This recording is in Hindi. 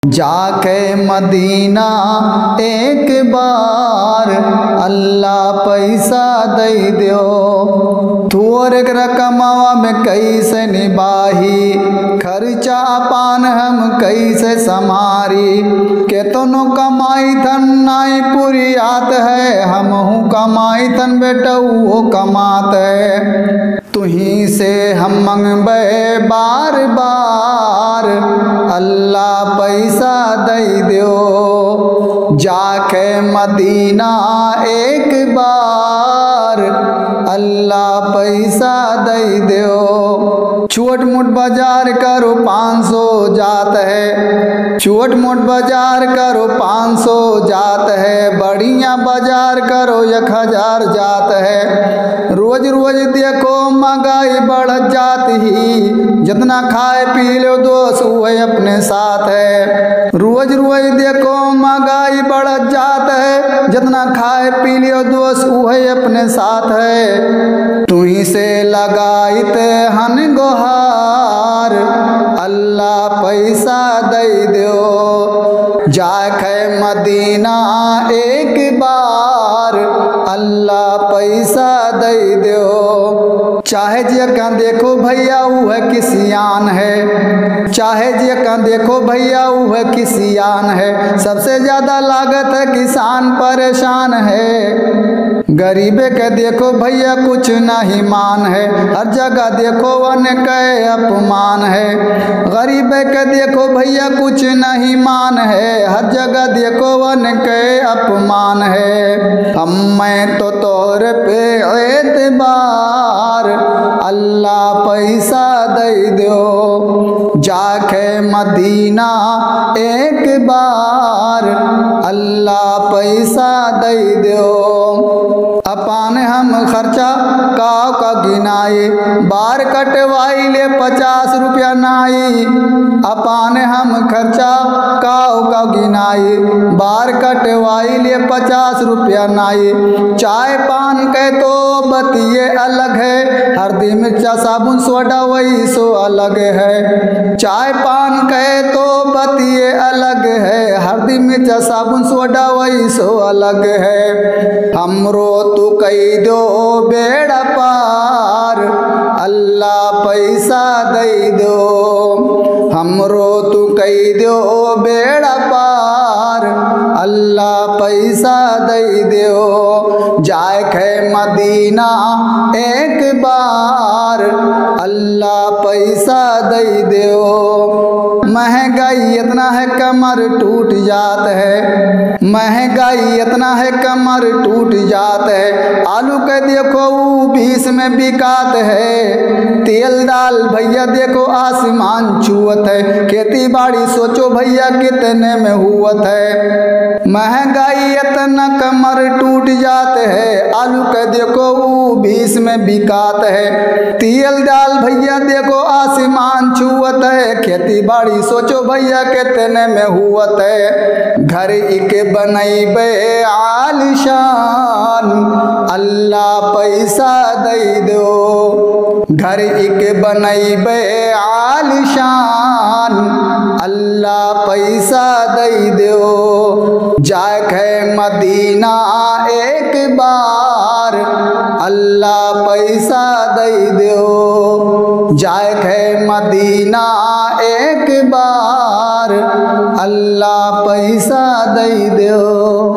जाके मदीना एक बार अल्लाह पैसा दे दो। थोर रकमवा में कैसे निबाही, खर्चा पान हम कैसे समारी। केतनो कमाई थन नाई पूरी आत है, हमहू कमाई थन बेटा वो कमात है। तुही से हम मंगबे बार बार अल्लाह पैसा दे दो। जाके मदीना एक बार अल्लाह पैसा दे दो। छोट मोट बाजार करो 500 जात है, छोट मोट बाजार करो 500 जात है। बढ़िया बाजार करो 1000 जात है। रोज रोज देखो महंगाई बढ़ जात ही, जितना खाए पी लो दोस्त वही अपने साथ है। रोज रोज देखो महंगाई बढ़ जात है, जितना खाए पी लो दोस्त वही अपने साथ है। तुही से लगाईते हन गोहार अल्लाह पैसा दे दो। जाके मदीना एक बार अल्लाह पैसा दे दो। चाहे जे का देखो भैया वह किसियान है, चाहे जे का देखो भैया वह किसियान है। सबसे ज्यादा लागत है किसान परेशान है। गरीबे के देखो भैया कुछ नहीं मान है, हर जगह देखो वन के अपमान है। गरीबे के देखो भैया कुछ नहीं मान है, हर जगह देखो वन के अपमान है। मैं तो तोर पे एतबार अल्लाह पैसा दे दो। जाके मदीना एक बार अल्लाह पैसा दे दो। अपन हम खर्चा काव का गिनाई, बार कटवाई ले 50 रुपया नाई। अपन हम खर्चा काव का गिनाई, बार कटवाई ले 50 रुपया नाई। चाय पान के तो बतिये अलग है, हल्दी मिर्चा साबुन सोडा वही सो अलग है। चाय पान के तो बतिये अलग है, हल्दी मिर्चा साबुन सोडा वही सो अलग है। हमरो तू कही दो बेड़ा पार अल्लाह पैसा दे दो। हमरो तू कही दो बेड़ा पार अल्लाह पैसा दे दो। जाके मदीना एक बार अल्लाह पैसा दे दो। महंगाई इतना है कमर टूट जात है, महंगाई इतना है कमर टूट जात है। आलू के देखो 20 में बिकात है, तेल दाल भैया देखो आसमान छुअत है। खेती बाड़ी सोचो भैया कितने में हुअत है। महंगाई इतना कमर टूट जात है, आलू के देखो 20 में बिकात है। तेल दाल भैया देखो आसमान छुअत है, खेती बाड़ी सोचो भैया कितने में हुअत है। घर इके बनैबे आलिशान अल्लाह पैसा दे दो। घर इके बनैबे आलिशान अल्लाह पैसा दे दो। जाके मदीना एक बार अल्लाह पैसा दे दो। जाके मदीना एक बार अल्लाह पैसा दे दो।